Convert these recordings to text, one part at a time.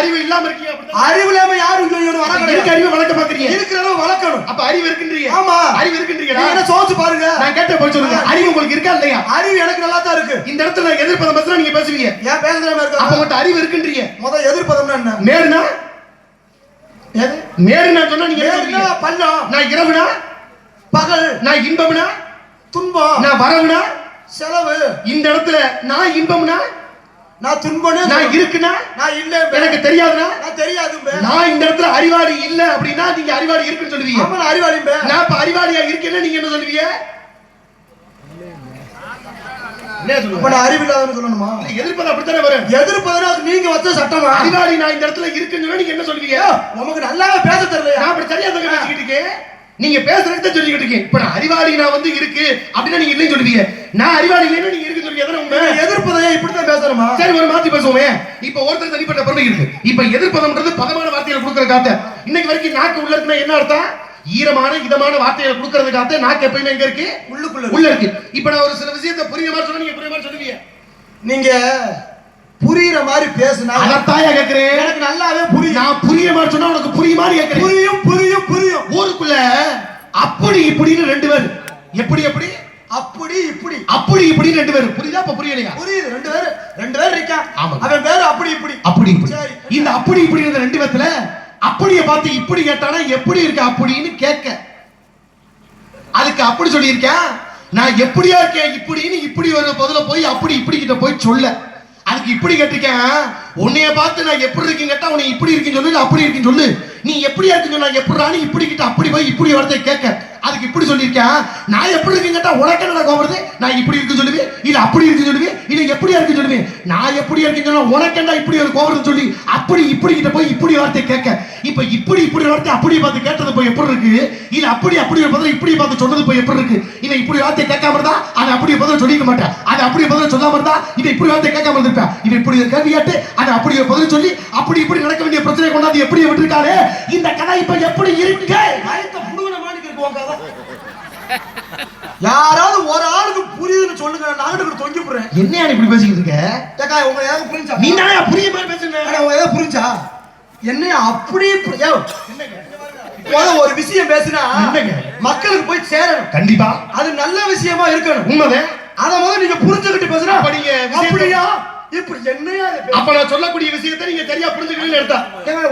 அறிவு இல்லாம இருக்கீங்க. அறிவு இல்லாம யாரும் இருக்கு. அறிவு வளர்க்க பாக்குறீங்க. இருக்கிறத வளர்க்கணும். அப்ப அறிவு இருக்குன்றீங்க. ஆமா, அறிவு இருக்குன்றீங்க. என்ன சோச்சு பாருங்க. நான் கேட்ட போய் சொல்லுங்க. அறிவு உங்களுக்கு இருக்கா இல்லையா? அறிவு எனக்கு நல்லா தான் இருக்கு. இந்த இடத்துல நான் எதிர்ப்பதம் பேசுறேன், நீங்க பேசுவீங்க. ஏன் பேசுறேன் இருக்கு? அப்ப மட்டும் அறிவு இருக்குன்றீங்க. முத எதிர்ப்பதம்னா என்ன? மேடுனா எது? மேடுனா சொன்னா நீங்க மேடுனா பள்ளம். நான் இரவுனா பகல். நான் இன்பம்னா துன்பம். நான் வரவுனா செலவு. இந்த இடத்துல நான் இன்பம்னா நான் துன்பம்னு. நான் இருக்குனா நான் இல்ல எனக்கு தெரியாதுனா நான் தெரியாதும்பே. நான் இந்த இடத்துல அறிவாளி இல்ல அப்படினா நீங்க அறிவாளி இருக்குன்னு சொல்லுவீங்க. ஆமா, நான் அறிவாளிம்பே. நான் இப்ப அறிவாளியா இருக்கேன்னா நீங்க என்ன சொல்லுவீங்க? என்ன சொல்லுவீங்க? அப்ப நான் அறிவில்லாதன்னு சொல்லணுமா? எதிர்ப்பது அப்படித்தானே வரும். எதிர்ப்பதுனா நீங்க வச்ச சட்டமா? அறிவாளி நான் இந்த இடத்துல இருக்குன்னு சொன்னா நீங்க என்ன சொல்லுவீங்க? உங்களுக்கு நல்லாவே பேச தெரியல. நான் அப்படி சரியா தான் பேசிக்கிட்டு இருக்கேன். நீங்க பேசுறத சொல்லிக்கிட்டு இருக்கீங்க. இப்ப நான் அறிவாளி நான் வந்து இருக்கு அப்படினா நீங்க இல்லன்னு சொல்லுவீங்க. நான் அறிவாளி இல்லன்னு நீங்க இருக்கு சொல்லுவீங்க. அதானே உண்மை. எதிர்ப்பதை இப்படி தான் பேசணுமா? சரி, ஒரு மாத்தி பேசுவோமே. இப்ப ஒருத்தர் தனிப்பட்ட பொறுமை இருக்கு. இப்ப எதிர்ப்பதம்ன்றது பதமான வார்த்தைகளை கொடுக்கற காத்த. இன்னைக்கு வரைக்கும் நாக்கு உள்ள இருக்குன்னா என்ன அர்த்தம்? ஈரமான இதமான வார்த்தைகளை கொடுக்கறதுக்காக நாக்கு எப்பயுமே எங்க இருக்கு? உள்ள இருக்கு. இப்ப நான் ஒரு சில விஷயத்தை புரியுற மாதிரி சொன்னா நீங்க புரியுற மாதிரி சொல்லுவீங்க. நீங்க புரியுற மாதிரி பேசுனா அதத்தாயா கேக்குறேன். எனக்கு நல்லாவே புரியும். நான் புரியுற மாதிரி சொன்னா உனக்கு புரியுற மாதிரி கேக்குறேன். புரியும் புரியும் புரியும். ஊருக்குள்ள அப்படி இப்படின்னு ரெண்டு பேர். எப்படி எப்படி? அப்படி இப்படி. அப்படி இப்படி ரெண்டு பேர். புரியுதா? அப்ப புரியலையா? புரியுது. ரெண்டு பேர் இருக்கா. அவன் பேரு அப்படி இப்படி. அப்படி இப்படி. சரி, இந்த அப்படி இப்படி இந்த ரெண்டு பேத்துல அப்படியே பார்த்து இப்படி கேட்டானா எப்படி இருக்கு அப்படின்னு கேட்க. அதுக்கு அப்படி சொல்லியிருக்கேன். நான் எப்படியா இருக்கேன் இப்படின்னு இப்படி ஒரு பதில போய் அப்படி இப்படி கிட்ட போய் சொல்ல. அதுக்கு இப்படி கேட்டிருக்கேன். உன்னைய பார்த்து நான் எப்படி இருக்கேன்னு கேட்டா உன்னை இப்படி இருக்குன்னு சொல்லு, அப்படி இருக்குன்னு சொல்லு. நீ எப்படியா இருக்குன்னு சொன்னா எப்படின்னு இப்படி கிட்ட அப்படி போய் இப்படி வார்த்தை கேட்க. அதுக்கு இப்படி சொல்லியிருக்கேன். நான் எப்படி இருக்குன்னு கேட்டா உனக்கு என்ன கோபுறது? நான் இப்படி இருக்குன்னு சொல்லுவேன், இல்ல அப்படி இருக்குன்னு சொல்லுவேன், இல்ல எப்படியா இருக்குன்னு சொல்லுவேன். நான் எப்படி இருக்குன்னு சொன்னா உனக்கு என்ன இப்படி ஒரு கோபுறது சொல்லி அப்படி இப்படி கிட்ட போய் இப்படி வார்த்தை கேட்க. இப்ப இப்படி இப்படி வார்த்தை அப்படி பார்த்து கேட்டது போய் எப்படி இருக்கு? இல்ல அப்படி அப்படி ஒரு பதில் இப்படி பார்த்து சொன்னது போய் எப்படி இருக்கு? இல்ல இப்படி வார்த்தை கேட்காம இருந்தா அதை அப்படி பதில் சொல்லிக்க மாட்டேன். அதை அப்படி பதில் சொல்லாம இருந்தா இதை இப்படி வார்த்தை கேட்காம இருந்திருப்பேன். இவன் இப்படி ஒரு கேள்வி கேட்டு அதை அப்படி ஒரு பதில் சொல்லி அப்படி இப்படி நடக்க வேண்டிய பிரச்சனை கொண்டாந்து எப்படி விட்டுருக்காரு? இந்த கதை இப்ப எப்படி இருக்கு? யாராவது ஒரு ஆளுக்கு புரியுதுன்னு சொல்லுங்க. நான் தொங்கி போடுறேன். என்ன இப்படி பேசிக்கிட்டு இருக்க? ஏக்கா உங்க ஏதாவது புரிஞ்சா? நீ நானே புரிய மாதிரி பேசுறேன். உங்க ஏதாவது புரிஞ்சா? என்ன அப்படி ஒரு விஷயம் பேசினா மக்களுக்கு போய் சேரணும். கண்டிப்பா அது நல்ல விஷயமா இருக்கணும். உண்மைதான். அத முதல்ல நீங்க புரிஞ்சுக்கிட்டு பேசுறா. அப்படியா இப்படி என்னையா? அப்ப நான் சொல்லக்கூடிய விஷயத்தை நீங்க சரியா புரிஞ்சுக்கணும்னு எடுத்தா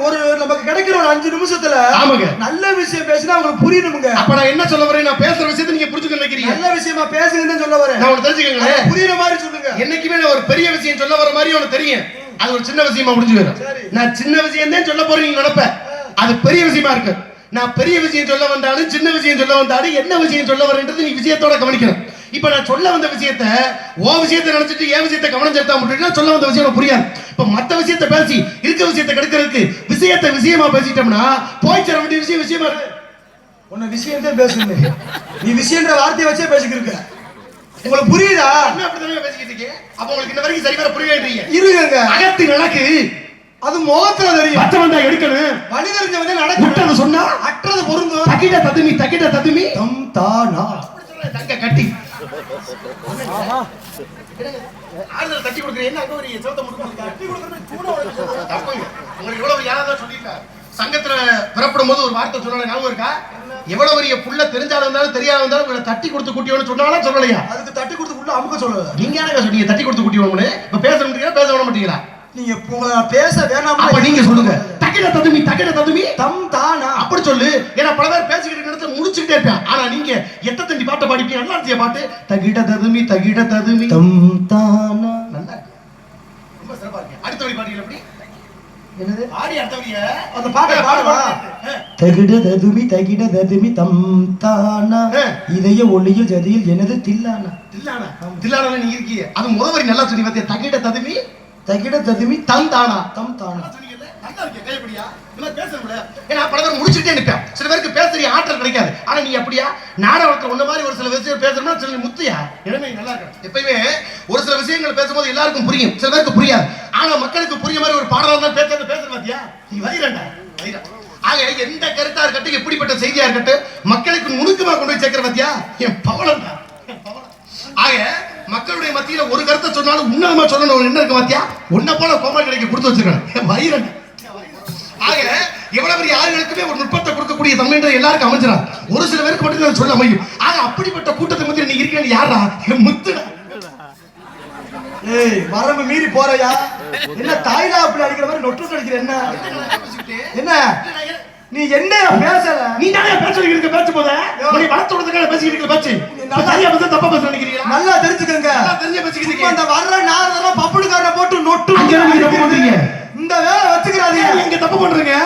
ஒரு நமக்கு கிடைக்கிற ஒரு 5 நிமிஷத்துல ஆமாங்க நல்ல விஷயம் பேசினா உங்களுக்கு புரியணுங்க. அப்ப நான் என்ன சொல்ல வரேன்? நான் பேசுற விஷயத்தை நீங்க புரிஞ்சுக்க நினைக்கிறீங்க. நல்ல விஷயமா பேசுங்கன்னு சொல்ல வரேன். நான் தெரிஞ்சுக்கங்க. புரியுற மாதிரி சொல்லுங்க. என்னைக்குமே நான் ஒரு பெரிய விஷயம் சொல்ல வர மாதிரி உனக்கு தெரியும். அது ஒரு சின்ன விஷயமா முடிஞ்சு போயிடும். நான் சின்ன விஷயம் தான் சொல்ல போறேன் நீங்க நினைப்ப. அது பெரிய விஷயமா இருக்கு. நான் பெரிய விஷயம் சொல்ல வந்தாலும் சின்ன விஷயம் சொல்ல வந்தாலும் என்ன விஷயம் சொல்ல வரேன்றது நீ விஷயத்தோட கவனிக்கணும். இப்ப நான் சொல்ல வந்த விஷயத்தை ஓ விஷயத்தை நினைச்சிட்டு ஏன் விஷயத்தை கவனம் செலுத்தா முடியும்னா சொல்ல வந்த விஷயம் புரியாது. இப்ப மத்த விஷயத்தை பேசி இருக்க விஷயத்தை கெடுக்கிறதுக்கு விஷயத்தை விஷயமா பேசிட்டோம்னா போய் சேர வேண்டிய விஷயம் விஷயமா இருக்கு. உன்ன விஷயத்தை பேசுங்க. நீ விஷயன்ற வார்த்தையை வச்சே பேசிக்கிட்டு உங்களுக்கு புரியுதா? என்ன அப்படிதான் பேசிக்கிட்டு இருக்கீங்க? அப்ப உங்களுக்கு இந்த வரைக்கும் சரிவர புரியவேன்றீங்க. இருங்க அகத்து நடக்கு அது முகத்துல தெரியும். பச்சை வந்தா எடுக்கணும். வழி தெரிஞ்சவனே நடக்குது சொன்னா அற்றது பொருந்தும். தகிட ததுமி தம் தானா தங்க கட்டி ஆறுதல் தட்டி கொடுக்குற என்ன அங்க ஒரு சோத்த முடுக்கு தட்டி கொடுக்குறது கூட தப்புங்க. உங்களுக்கு எவ்வளவு யாராவது சொல்லிருக்காங்க சங்கத்துல புறப்படும் போது ஒரு வார்த்தை சொன்னால ஞாபகம் இருக்கா? எவ்வளவு பெரிய புள்ள தெரிஞ்சாலும் இருந்தாலும் தெரியாத இருந்தாலும் உங்களை தட்டி கொடுத்து கூட்டியோன்னு சொன்னாலும் சொல்லலையா? அதுக்கு தட்டி கொடுத்து உள்ள அமுக்க சொல்லுங்க. நீங்க என்ன சொன்னீங்க? தட்டி கொடுத்து கூட்டியோன்னு இப்ப பேச முடியல பேச விட மாட்டீங்களா? நீங்க பேச வேணாம். அப்ப நீங்க சொல்லுங்க. தகிட ததுமி தம் தானா அப்படி சொல்லு. ஏன்னா பல பேர் பேசிக்கிட்டு இடத்துல முடிச்சுக்கிட்டே இருப்பேன். ஆனா நீங்க எத்த தண்டி பாட்டை பாடிப்பீங்க. நல்லா இருந்துச்சு பாட்டு. தகிட ததுமி தம் தானா நல்லா இருக்கு. ரொம்ப சிறப்பா இருக்கு. அடுத்த வரி பாடுங்க. எப்படி என்னது ஆடி அடுத்த வரிய அந்த பாட்டை பாடுவா. தகிட ததுமி தம் தானா இதய ஒளியில் ஜதியில் எனது தில்லானா நீங்க இருக்கீங்க. அது முதல் வரி நல்லா சொல்லி பார்த்தீங்க. தகிட ததுமி தம் தானா சொன்னீங்கல்ல நல்லா இருக்கு. கைப்படியா என்ன பேசணும்ல. ஏன்னா பல பேர் முடிச்சுட்டே நிப்பேன். சில பேருக்கு பேசுற ஆற்றல் கிடைக்காது. ஆனா நீ அப்படியா நாடகத்துல ஒன்ன மாதிரி ஒரு சில விஷயம் பேசணும்னா சில முத்தியா இளமை நல்லா இருக்கு. எப்பயுமே ஒரு சில விஷயங்கள் பேசும்போது எல்லாருக்கும் புரியும், சில பேருக்கு புரியாது. ஆனா மக்களுக்கு புரிய மாதிரி ஒரு பாடலாம் தான் பேசுறது பாத்தியா நீ வைரண்டா. ஆக எந்த கருத்தா இருக்கட்டும் எப்படிப்பட்ட செய்தியா இருக்கட்டும் மக்களுக்கு நுணுக்கமா கொண்டு போய் சேர்க்கிற பாத்தியா என் பவளம் தான். ஆக மக்களுடைய மத்தியில ஒரு கருத்தை சொன்னாலும் உன்னதமா சொல்லணும் என்ன இருக்கு பாத்தியா? உன்ன போல கோமல் கிடைக்க கொடுத்து வச்சிருக்கணும். வைரண்டா ஆக எவ்வளவு பெரிய ஆளுகளுக்குமே ஒரு நுட்பத்தை கொடுக்கக்கூடிய தன்மைன்ற எல்லாருக்கும் அமைஞ்சிடும். ஒரு சில பேருக்கு மட்டும் சொல்ல அமையும். ஆக அப்படிப்பட்ட கூட்டத்தை மத்தியில் நீ இருக்கேன்னு யாரா முத்துடா. ஏய் வரம்பு மீறி போறையா? என்ன தாய்லா அப்படி அடிக்கிற மாதிரி நொட்டு அடிக்கிற? என்ன நீ என்ன பேசல? நீ தானே பேசிட்டு இருக்க பேச்சு போத நீ வளர்த்துறதுக்காக பேசிட்டு இருக்க பேச்சு சரியா பேச தப்பா பேச நினைக்கிறீங்க? நல்லா தெரிஞ்சுக்கங்க. நல்லா தெரிஞ்சு பேசிக்கிட்டு இருக்கீங்க. அந்த வர்ற நாரதெல்லாம் பப்புடுகாரனை போட்டு நொட்டு அங்க நீங்க தப்பு பண்றீங்க. இந்த வேலை வச்சுக்கிறாதீங்க. நீங்க தப்பு பண்றீங்க.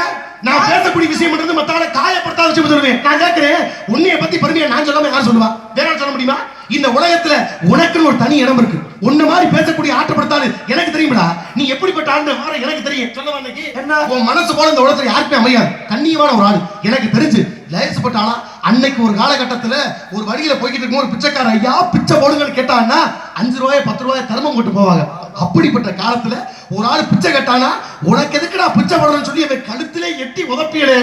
நான் பேசக்கூடிய விஷயம் பண்றது மத்தவங்கள காயப்படுத்தாத விஷயம் சொல்லுவேன். நான் கேட்கிறேன் உன்னைய பத்தி பெருமையா நான் சொல்லாம யார் சொல்லுவா? வேற சொல்ல முடியுமா? இந்த உலகத்துல உனக்குன்னு ஒரு தனி இடம் இருக்கு. உன்ன மாதிரி பேசக்கூடிய ஆட்டப்படுத்தாது எனக்கு தெரியும்டா. நீ எப்படிப்பட்ட ஆளு மாற எனக்கு தெரியும். சொல்ல வந்தீங்க என்ன உன் மனசு போல இந்த உலகத்துல யாருக்குமே அமையாது. கண்ணியமான ஒரு ஆளு எனக்கு தெரிஞ்சு லேசப்பட்ட ஆளா. அன்னைக்கு ஒரு காலகட்டத்துல ஒரு வழியில போய்கிட்டு இருக்கும் ஒரு பிச்சைக்கார ஐயா பிச்சை போடுங்கன்னு கேட்டான்னா 5 ரூபாய் 10 ரூபாய் தர்மம் போட்டு போவாங்க. அப்படிப்பட்ட காலத்துல ஒரு ஆள் பிச்சை கேட்டானா உனக்கு எதுக்குடா பிச்சை போடணும்னு சொல்லி அவன் கழுத்திலே எட்டி உதப்பியலே.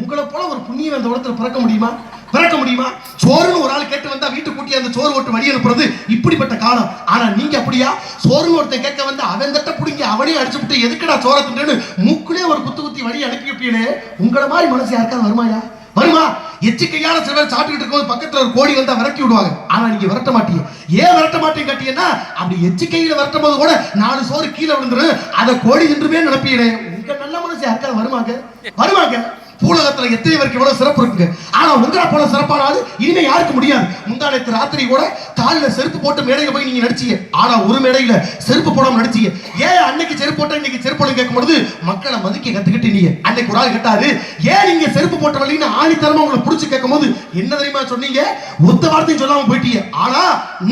உங்களை போல ஒரு புண்ணியம் அந்த உலகத்துல பிறக்க முடியுமா? பிறக்க முடியுமா? சோறுன்னு ஒரு ஆள் கேட்டு வந்தா வீட்டு கூட்டி அந்த சோறு ஓட்டு வழி அனுப்புறது இப்படிப்பட்ட காலம். ஆனா நீங்க அப்படியா? சோறுன்னு ஒருத்தன் கேட்க வந்து அவன் தட்ட புடிங்கி அவனே அடிச்சு விட்டு எதுக்குடா சோற தின்னு மூக்குலயே ஒரு குத்து குத்தி வழி அனுப்பி வைப்பீங்களே. உங்களை மாதிரி மனசு யாருக்காவது வருமாயா? வருமா? எச்சிக்கையான சில பேர் சாப்பிட்டுட்டு இருக்கும்போது பக்கத்துல ஒரு கோழி வந்தா விரட்டி விடுவாங்க. ஆனா நீங்க விரட்ட மாட்டீங்க. ஏன் விரட்ட மாட்டீங்க கேட்டீங்கன்னா அப்படி எச்சிக்கையில விரட்டும் போது கூட 4 சோறு கீழே விழுந்துரும். அதை கோழி தின்றுமே நினைப்பீங்களே. உங்க நல்ல மனசு யாருக்காவது வருமாங்க? வருமாங்க? பூலகத்துல எத்தனை பேருக்கு எவ்வளவு சிறப்பு இருக்குங்க. ஆனா உங்களை போல சிறப்பான ஆளு இனிமே யாருக்கு முடியாது. முந்தானத்து ராத்திரி கூட காலில செருப்பு போட்டு மேடையில போய் நீங்க நடிச்சீங்க. ஆனா ஒரு மேடையில செருப்பு போடாம நடிச்சீங்க. ஏன் அன்னைக்கு செருப்பு போட்ட இன்னைக்கு செருப்பு போட கேட்கும்போது மக்களை மதிக்க கத்துக்கிட்டீங்க. அன்னைக்கு ஒரு ஆள் கேட்டாரு ஏன் நீங்க செருப்பு போட்ட வழின்னு ஆணித்தரமா உங்களை புடிச்சு கேட்கும்போது என்ன தெரியுமா சொன்னீங்க? ஒத்த வார்த்தையும் சொல்லாம போயிட்டீங்க. ஆனா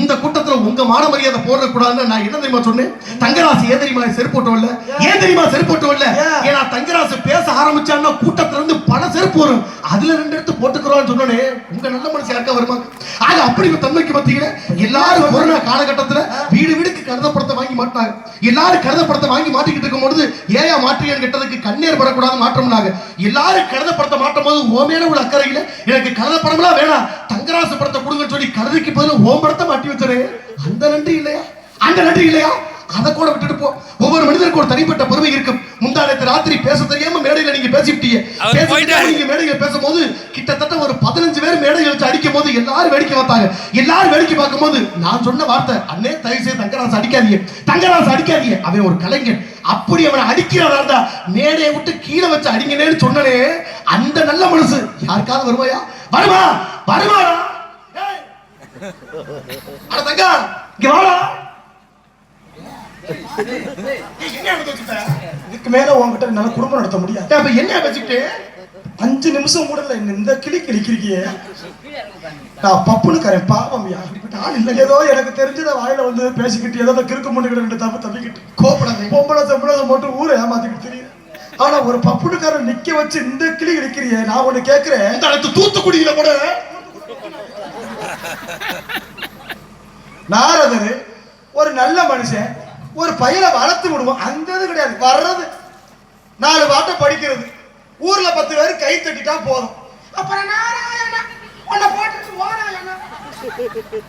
இந்த கூட்டத்துல உங்க மான மரியாதை போட கூடாதுன்னு நான் என்ன தெரியுமா சொன்னேன்? தங்கராசு ஏன் தெரியுமா செருப்பு போட்டவல்ல? ஏன் தெரியுமா செருப்பு போட்டவல்ல? ஏன்னா தங்கராசு பேச ஆரம்பிச்சான்னா கூட்டத்துல இருந்து பல செருப்பு வரும். அதுல 2 எடுத்து போட்டுக்கிறோம்னு சொன்னோனே உங்க நல்ல மனசு யாருக்கா வருமா? ஆக அப்படி ஒரு தன்மைக்கு மத்தியில எல்லாரும் கொரோனா காலகட்டத்துல வீடு வீடுக்கு கருதப்படத்தை வாங்கி மாட்டாங்க. எல்லாரும் கருதப்படத்தை வாங்கி மாட்டிக்கிட்டு இருக்கும் பொழுது ஏயா மாற்றீங்கன்னு கேட்டதுக்கு கண்ணீர் படக்கூடாது மாற்றம்னாங்க. எல்லாரும் கருதப்படத்தை மாட்டும் போது ஓமேல உள்ள அக்கறையில எனக்கு கருதப்படம்லாம் வேணாம் தங்கராசு படத்தை கொடுங்கன்னு சொல்லி கருதிக்கு பதில் ஓம் படத்தை மாட்டி வச்சாரு. அந்த நன்றி இல்லையா? அந்த நன்றி இல்லையா? அதை கூட விட்டுட்டு போ. ஒவ்வொரு மனிதருக்கு ஒரு தனிப்பட்ட பெருமை இருக்கும். முந்தானத்து ராத்திரி பேச தெரியாம மேடையில நீங்க பேசிட்டீங்க. நீங்க மேடையில பேசும்போது கிட்டத்தட்ட ஒரு 15 பேர் மேடையில வச்சு அடிக்கும் போது எல்லாரும் வேடிக்கை பார்த்தாங்க. எல்லாரும் வேடிக்கை பார்க்கும் போது நான் சொன்ன வார்த்தை அண்ணே தயவு செய்து தங்கராசு அடிக்காதீங்க, தங்கராசு அடிக்காதீங்க. அவன் ஒரு கலைஞன். அப்படி அவனை அடிக்கிறதா மேடையை விட்டு கீழே வச்சு அடிங்கன்னு சொன்னனே அந்த நல்ல மனசு யாருக்காவது வருவாயா? வருமா? வருமாடா? அட தங்கா இங்க வாடா. இதுக்கு மேல உங்ககிட்ட நல்ல குடும்பம் நடத்த முடியாது. அப்ப என்ன வச்சுக்கிட்டு 5 நிமிஷம் கூட இல்ல இந்த கிளி கிளிக்கிறீங்க. நான் பப்புனுக்காரன் பாவம்யா. ஆள் இல்லை ஏதோ எனக்கு தெரிஞ்சத வாயில வந்து பேசிக்கிட்டு ஏதோ கிறுக்கு முன்னுக்கிட்ட 2 தப்பு தப்பிக்கிட்டு கோப்படாது பொம்பளை சம்பளம் போட்டு ஊரை ஏமாத்திக்கிட்டு தெரியும். ஆனா ஒரு பப்புனுக்காரன் நிக்க வச்சு இந்த கிளி கிளிக்கிறிய. நான் ஒண்ணு கேட்கிறேன். தூத்துக்குடியில கூட நாரதர் ஒரு நல்ல மனுஷன் ஒரு பையனை வளர்த்து விடுவோம். அந்த இது கிடையாது. வர்றது 4 பாட்டை படிக்கிறது ஊர்ல 10 பேர் கை தட்டிட்டா போதும். அப்புறம் உன்னை போட்டு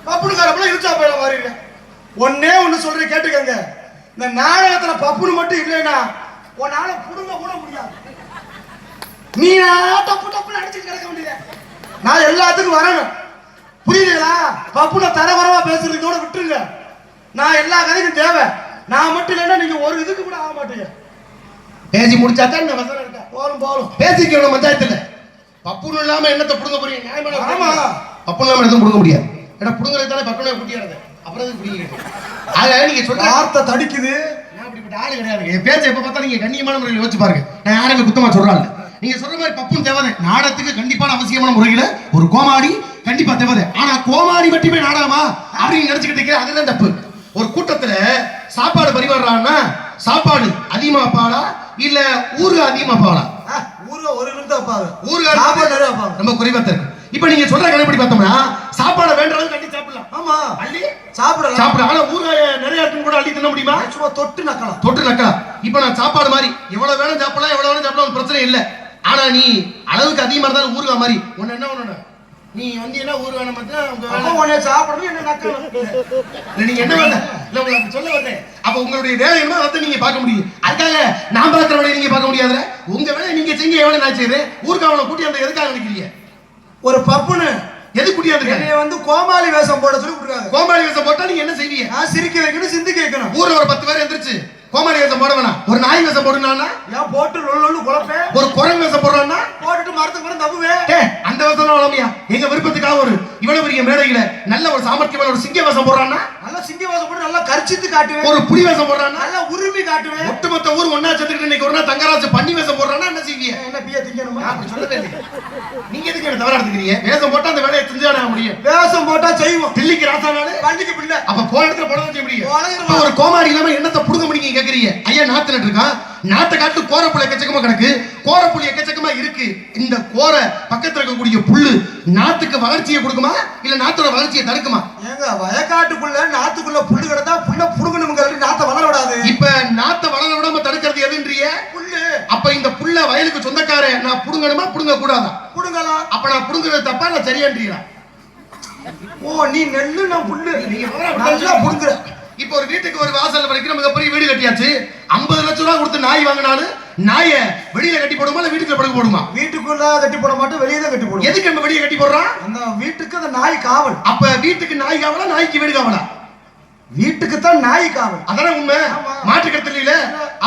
பப்புனுக்காரப்பெல்லாம் இழுச்சா போயிட மாறிடுங்க. ஒன்னே ஒண்ணு சொல்றேன் கேட்டுக்கங்க. இந்த நாடகத்துல பப்புனு மட்டும் இல்லைன்னா உன்னால புடுங்க கூட முடியாது. நீ டப்பு டப்புன்னு அடிச்சுட்டு கிடக்க வேண்டியது. நான் எல்லாத்துக்கும் வரணும். புரியுதுங்களா? பப்புனை தரவரமா பேசுறதோட விட்டுருங்க. நான் எல்லா கதைக்கும் தேவை. நான் மட்டும் இல்லைன்னா நீங்க ஒரு இதுக்கு கூட ஆக மாட்டீங்க. பேசி முடிச்சாதான் இந்த வசனம் இருக்கா? போலும் போலும் பேசிக்கணும் பஞ்சாயத்துல. பப்புனு இல்லாம என்னத்தை புடுங்க போறீங்க? ஆமா பப்புனு இல்லாம எதுவும் புடுங்க முடியாது. ஏன்னா புடுங்கறது தானே பப்புனை குட்டியானது. அப்புறம் எதுக்கு புடிங்க? ஆக நீங்க சொல்ற வார்த்தை தடிக்குது. நான் அப்படிப்பட்ட ஆளு கிடையாது. என் பேச்சை எப்ப பார்த்தா நீங்க கண்ணியமான முறையில் யோசிச்சு பாருங்க. நான் யாருமே குத்தமா சொல்றாங்க. நீங்க சொல்ற மாதிரி பப்புன்னு தேவை. நாடகத்துக்கு கண்டிப்பான அவசியமான முறையில ஒரு கோமாடி கண்டிப்பா தேவை. ஆனா கோமாடி மட்டுமே நாடகமா அப்படின்னு நினைச்சுக்கிட்டு அதுதான் தப்பு. ஒரு கூட்டத்துல சாப்பாடு பரிமாறுறான்னா சாப்பாடு அதிகமா பாடா இல்ல ஊறுகாய் அதிகமா பாடா? ஊறுகாய் ஒரு நிமிஷம் வைப்பாங்க. ஊறுகாய் சாப்பாடு நிறைய வைப்பாங்க. ரொம்ப குறைவா இருக்கு. இப்ப நீங்க சொல்ற கணப்படி பார்த்தோம்னா சாப்பாடு வேண்டறது கட்டி சாப்பிடலாம். ஆமா அள்ளி சாப்பிடலாம். சாப்பிடலாம். ஆனா ஊறுகாய் நிறைய இருக்குன்னு கூட அள்ளி தின்ன முடியுமா? சும்மா தொட்டு நக்கலாம். தொட்டு நக்கலாம். இப்ப நான் சாப்பாடு மாதிரி எவ்வளவு வேணும் சாப்பிடலாம், எவ்வளவு வேணும் சாப்பிடலாம், பிரச்சனை இல்லை. ஆனா நீ அளவுக்கு அதிகமா இருந்தாலும் ஊறுகாய் மாதிரி ஒன்னு என்ன ஒண்ணு நீ வந்தீங்கன்னா ஊர் வேணும் மட்டும் உங்க அப்ப வேலை. உன்னை சாப்பிடணும் என்ன நக்கணும் இல்ல, நீங்க என்ன வேலை இல்ல உங்களுக்கு அப்படி சொல்ல வந்தேன். அப்ப உங்களுடைய வேலை என்ன அதை நீங்க பார்க்க முடியும். அதுக்காக நான் பார்க்கிற வேலையை நீங்க பார்க்க முடியாதுல. உங்க வேலையை நீங்க செஞ்சு எவ்வளவு நான் செய்யறேன். ஊருக்கு அவனை கூட்டி அந்த எதுக்காக நினைக்கிறீங்க? ஒரு பப்புனு எது கூட்டியாந்துருக்காங்க? என்னைய வந்து கோமாளி வேஷம் போட சொல்லி கொடுக்காங்க. கோமாளி வேஷம் போட்டா நீங்க என்ன செய்வீங்க? நான் சிரிக்க வைக்கணும் சிந்திக்க வைக்கணும். ஊர்ல ஒரு 10 பேர் எந்திரிச்சு கோமாளி வேஷம் போட வேணாம், ஒரு நாய் வேஷம் போடுனானா, ஏன் போட்டு லொல்லு குழப்பேன் ஒரு குரங்கு வேஷம் போடுறான்னா போட்டுட்டு மரத்துக்கு மரம் தப்புவேன். அந்த வேஷம் வளமையா எங்க விருப்பத்துக்காக ஒரு இவ்வளவு பெரிய மேடையில நல்ல ஒரு சாமர்த்தியமான ஒரு சிங்க வேஷம் போடுறான்னா, நல்லா சிங்க வேஷம் போட்டு நல்லா கரிச்சித்து காட்டுவேன். ஒரு புலி வேஷம் போடுறான்னா, நல்லா உருமி காட்டுவேன். ஒட்டுமொத்த ஊர் ஒண்ணா சேர்த்துக்கிட்டு இன்னைக்கு ஒரு நாள் தங்கராஜ் பண்ணி வேஷம் போடுறான்னா என்ன செய்வீங்க? என்ன பிய திங்கணுமா? நான் அப்படி சொல்லவே இல்லை. நீங்க எதுக்கு என்ன தவறா எடுத்துக்கிறீங்க? வேஷம் போட்டா அந்த வேலையை செஞ்சானே முடியும். வேஷம் போட்டா செய்வோம். தில்லிக்கு ராசா நாளு பண்டிகை பிள்ளை அப்ப போன இடத்துல போட செய்ய முடியும். போனது இப்ப ஒரு கோமாரி இல்லாம என்னத்தை புடுங்க முடியும் கேக்குறீங்க? ஐயா நாத்துல இருக்கான், நாட்டை காட்டு கோரப்புள்ள எக்கச்சக்கமா கிடக்கு, கோரப்புள்ளி எக்கச்சக்கமா இருக்கு. இந்த கோர பக்கத்துல இருக்கக்கூடிய புல்லு நாட்டுக்கு வளர்ச்சியை கொடுக்குமா இல்ல நாட்டோட வளர்ச்சியை தடுக்குமா? ஏங்க வயக்காட்டுக்குள்ள நாத்துக்குள்ள புல்லு கிடந்தா புல்ல புடுங்கணுங்க, நாத்தை வளர விடாது. இப்ப நாட்டை வளர விடாம தடுக்கிறது எதுன்றிய? புல்லு. அப்ப இந்த புல்ல வயலுக்கு சொந்தக்காரன் நான் புடுங்கணுமா புடுங்க கூடாதா? புடுங்கலாம். அப்ப நான் புடுங்குறது தப்பா இல்ல சரியான்றீங்களா? ஓ நீ நெல்லு நான் புல்லு. நீங்க நல்லா புடுங்குற. இப்ப ஒரு வீட்டுக்கு ஒரு வாசல் வரைக்கும் மிகப்பெரிய வீடு கட்டியாச்சு. 50 லட்சம் ரூபாய் கொடுத்து நாய் வாங்கினாலும் நாயை வெளியில கட்டி போடுமா இல்ல வீட்டுக்குள்ள படுக்க போடுமா? வீட்டுக்குள்ள கட்டி போட மாட்டோம், வெளியே தான் கட்டி போடுவோம். எதுக்கு நம்ம வெளியே கட்டி போடுறோம்? அந்த வீட்டுக்கு அந்த நாய் காவல். அப்ப வீட்டுக்கு நாய் காவலா நாய்க்கு வீடு காவலா? வீட்டுக்கு தான் நாய் காவல். அதானே உண்மை. ஆமா. மாற்று கருத்து இல்ல.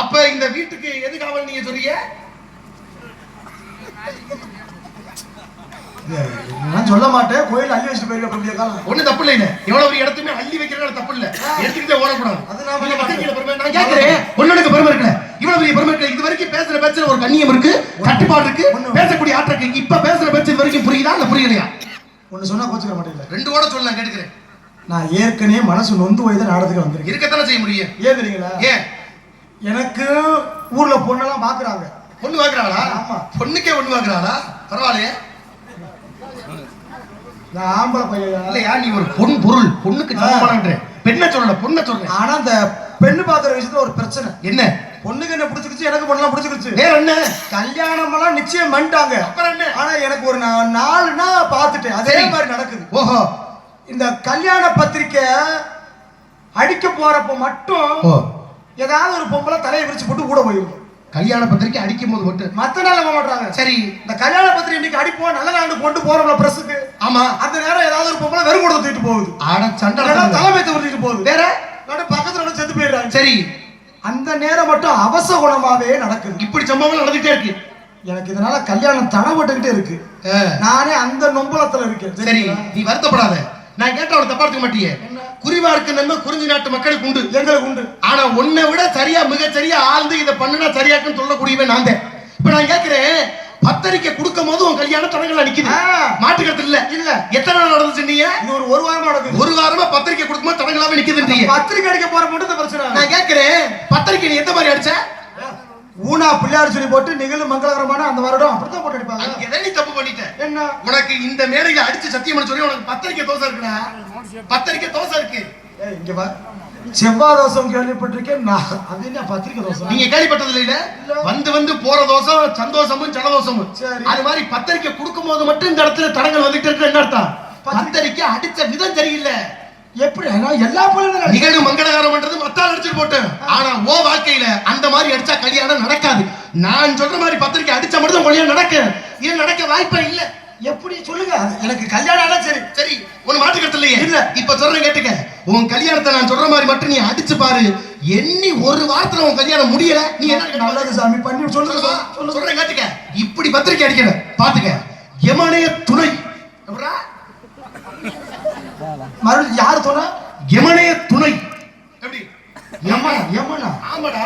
அப்ப இந்த வீட்டுக்கு எது காவல் நீங்க சொல்றீங்க? நான் சொல்ல மாட்டேன், கோயில் அள்ளி வச்சுட்டு போயிருக்க அப்படியே காலம். ஒண்ணு தப்பு இல்ல. எவ்வளவு ஒரு இடத்துமே அள்ளி வைக்கிறதுனால தப்பு இல்ல. எடுத்துக்கிட்டே ஓடக்கூடாது. அது நான் நீங்க பத்திரிக்கையில பெருமை நான் கேக்குறேன். ஒண்ணுக்கு பெருமை இருக்குல்ல. இவ்வளவு பெரிய பெருமை இருக்கு. இது வரைக்கும் பேசுற பேச்சுல ஒரு கண்ணியம் இருக்கு, கட்டுப்பாடு இருக்கு, பேசக்கூடிய ஆற்றல் இருக்கு. இப்ப பேசுற பேச்சு இது வரைக்கும் புரியுதா இல்ல புரியலையா? ஒன்னு சொன்னா கோச்சுக்க மாட்டேங்கல. ரெண்டு கூட சொல்லலாம் கேட்டுக்கிறேன். நான் ஏற்கனவே மனசு நொந்து போய் தான் நாடகத்துக்கு வந்திருக்கேன். இருக்கத்தானே செய்ய முடியும். ஏன் தெரியுங்களா? ஏன் எனக்கு ஊர்ல பொண்ணெல்லாம் பாக்குறாங்க. பொண்ணு வாக்குறாளா? ஆமா. பொண்ணுக்கே பொண்ணு வாக்குறாளா? பரவாயில்லையே. நான் ஆம்பளை பையன் இல்லையா, நீ ஒரு பொன் பொருள் பொண்ணுக்கு சமமானன்ற பெண்ணை சொல்லல, பொண்ணை சொல்றேன். ஆனா அந்த பெண்ணு பாக்குற விஷயத்துல ஒரு பிரச்சனை. என்ன? பொண்ணுக்கு என்ன பிடிச்சிருச்சு, எனக்கு பொண்ணெல்லாம் பிடிச்சிருச்சு. வேற என்ன? கல்யாணம் எல்லாம் நிச்சயம் பண்ணிட்டாங்க. அப்புறம் என்ன? ஆனா எனக்கு ஒரு 4 நாள் பார்த்துட்டேன். அதே சரி. மாதிரி நடக்குது. ஓஹோ. இந்த கல்யாண பத்திரிக்கை அடிக்க போறப்ப மட்டும் ஓ. ஏதாவது ஒரு பொம்பளை தலையை விரிச்சு போட்டு கூட போயிருக்கும். கல்யாண பத்திரிக்கை அடிக்கும் போது மட்டும். மத்த நாள் போக மாட்டாங்க. சரி. இந்த கல்யாண பத்திரிக்கை இன்னைக்கு அடிப்போம், நல்ல நாள் கொண்டு போறோம்ல பிரஸுக்கு. ஆமா. அந்த நேரம் ஏதாவது ஒரு பொம்பளை வெறும் கூட தூக்கிட்டு போகுது. ஆட சண்டை தலைமை தூக்கிட்டு போகுது. வேற பக்கத்துல செத்து போயிடுறாங்க. சரி. அந்த நேரம் மட்டும் அவசகுணமாவே நடக்குது. இப்படி சம்பவங்கள் நடந்துட்டே இருக்கு. எனக்கு இதனால கல்யாணம் தடப்பட்டுக்கிட்டே இருக்கு. நானே அந்த நொம்பலத்துல இருக்கேன். சரி, நீ வருத்தப்படாத. நான் கேட்ட அவனை தப்பா எடுத்துக்க மாட்டியே. குறிவா இருக்கு நன்மை குறிஞ்சி நாட்டு மக்களுக்கு உண்டு, எங்களுக்கு உண்டு. ஆனா உன்னை விட சரியா மிக சரியா ஆழ்ந்து இதை பண்ணுனா சரியாக்குன்னு சொல்லக்கூடியவன் நான் தான். இப்ப நான் கேட்கிறேன், பத்திரிக்கை கொடுக்கும் போது உன் கல்யாணம் தடங்கள்ல நிக்குது, மாட்டுக்கிறது இல்ல. இல்ல எத்தனை நாள் நடந்துச்சு? நீங்க இது ஒரு வாரமா நடக்குது. ஒரு வாரமா பத்திரிக்கை கொடுக்கும்போது தடங்களாவே நிக்குதுன்றீங்க. பத்திரிக்கை அடிக்க போற மட்டும் இந்த பிரச்சனை. நான் கேட்கிறேன், பத்திரிக்கை நீ எந்த மாதிரி அடிச்ச? ஊனா பிள்ளையார் சொல்லி போட்டு நிகழ் மங்களகரமான அந்த வருடம் அப்படித்தான் போட்டு அடிப்பாங்க. எதை நீ தப்பு பண்ணிட்ட? என்ன உனக்கு இந்த மேடையில அடிச்சு சத்தியம் பண்ண சொல்லி உனக்கு பத்திரிக்கை தோசை இருக்குடா. பத்திரிக்கை தோசை இருக்கு. இங்க வா, செவ்வாய் தோசம் கேள்விப்பட்டிருக்கேன் நான். அது என்ன பத்திரிக்கை தோசை? நீங்க கேள்விப்பட்டது இல்ல? வந்து வந்து போற தோசம் சந்தோஷமும் ஜலதோஷமும். அது மாதிரி பத்திரிக்கை கொடுக்கும் போது மட்டும் இந்த இடத்துல தடங்கள் வந்துட்டு இருக்கு. என்ன அர்த்தம்? பத்திரிக்கை அடிச்ச விதம் சரியில்லை. எப்படி எல்லா பொருளும் நிகழ்வு மங்களகரம்ன்றது மத்தால் அடிச்சுட்டு போட்டேன். ஆனா ஓ வாழ்க்கையில அந்த மாதிரி அடிச்சா கல்யாணம் நடக்காது. நான் சொல்ற மாதிரி பத்திரிக்கை அடிச்சா மட்டும் கல்யாணம் நடக்கும். இது நடக்க வாய்ப்பே இல்ல. எப்படி சொல்லுங்க? எனக்கு கல்யாணம் சரி சரி ஒன்னு மாட்டுக்கிறது இல்லையே. இல்ல இப்ப சொல்றேன் கேட்டுக்க. உன் கல்யாணத்தை நான் சொல்ற மாதிரி மட்டும் நீ அடிச்சு பாரு. எண்ணி ஒரு வாரத்துல உன் கல்யாணம் முடியல, நீ என்ன நல்லது சாமி பண்ணி சொல்லுங்க. சொல்றேன் கேட்டுக்க. இப்படி பத்திரிக்கை அடிக்கிற பாத்துக்க. யமனைய துணை எப்படா? மறுபடியும் யாரு துணை? யமனைய துணை. எப்படி? யமனா? யமனா? ஆமாடா.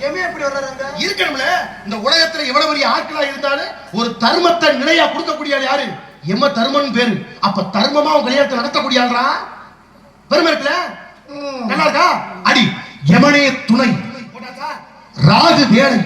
யமே எப்படி வர்றாங்க? இருக்கணும்ல. இந்த உலகத்துல எவ்வளவு பெரிய ஆட்களா இருந்தாலும் ஒரு தர்மத்தை நிலையா கொடுக்கக்கூடிய ஆள் யாரு? யம தர்மன் பேரு. அப்ப தர்மமா உன் கல்யாணத்தை நடத்தக்கூடிய ஆள்ரா. பெருமை இருக்குல்ல? நல்லா இருக்கா? அடி. யமனைய துணை. ராகு வேளை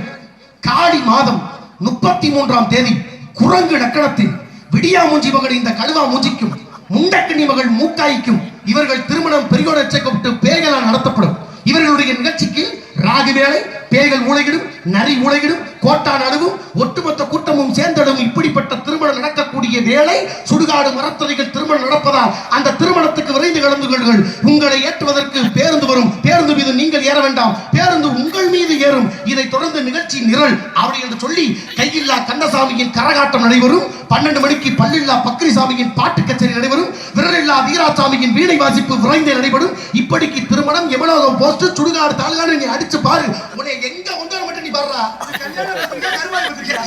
காடி மாதம் 33ஆம் தேதி குரங்கு நக்கணத்தில் விடியா மூஞ்சி மகள் இந்த கழுவா மூஞ்சிக்கும் முண்டக்கண்ணி மகள் மூக்காய்க்கும் இவர்கள் திருமணம் பெரியோர் எச்சக்கப்பட்டு பேய்களால் நடத்தப்படும். இவர்களுடைய நிகழ்ச்சிக்கு ராகு வேளை பேய்கள் பறவைகள் உலகிடும், நரி உலகிடும், கோட்டான் அணுவும், ஒட்டுமொத்த கூட்டமும் சேர்ந்தடும். இப்படிப்பட்ட திருமணம் நடக்கக்கூடிய வேளை சுடுகாடு மரத்தடிகள் திருமணம் நடப்பதால் அந்த திருமணத்துக்கு விரைந்து கலந்து கொள்ளுங்கள். உங்களை ஏற்றுவதற்கு பேருந்து வரும். பேருந்து மீது நீங்கள் ஏற வேண்டாம், பேருந்து உங்கள் மீது ஏறும். இதை தொடர்ந்து நிகழ்ச்சி நிரல் அப்படி என்று சொல்லி கையில்லா கந்தசாமியின் கரகாட்டம் நடைபெறும். 12 மணிக்கு பல்லில்லா பக்ரிசாமியின் பாட்டு கச்சேரி நடைபெறும். விரலில்லா வீராசாமியின் வீணை வாசிப்பு விரைந்தே நடைபெறும். இப்படிக்கு திருமணம் எவ்வளவு போஸ்ட் சுடுகாடு தாழ்காடு நீ அடிச்சு பாரு. உன்னை எங்க ஒன்றரை மட்டும் நீ பாடுறா. கல்யாணம் கருவாய் வந்துருக்கியா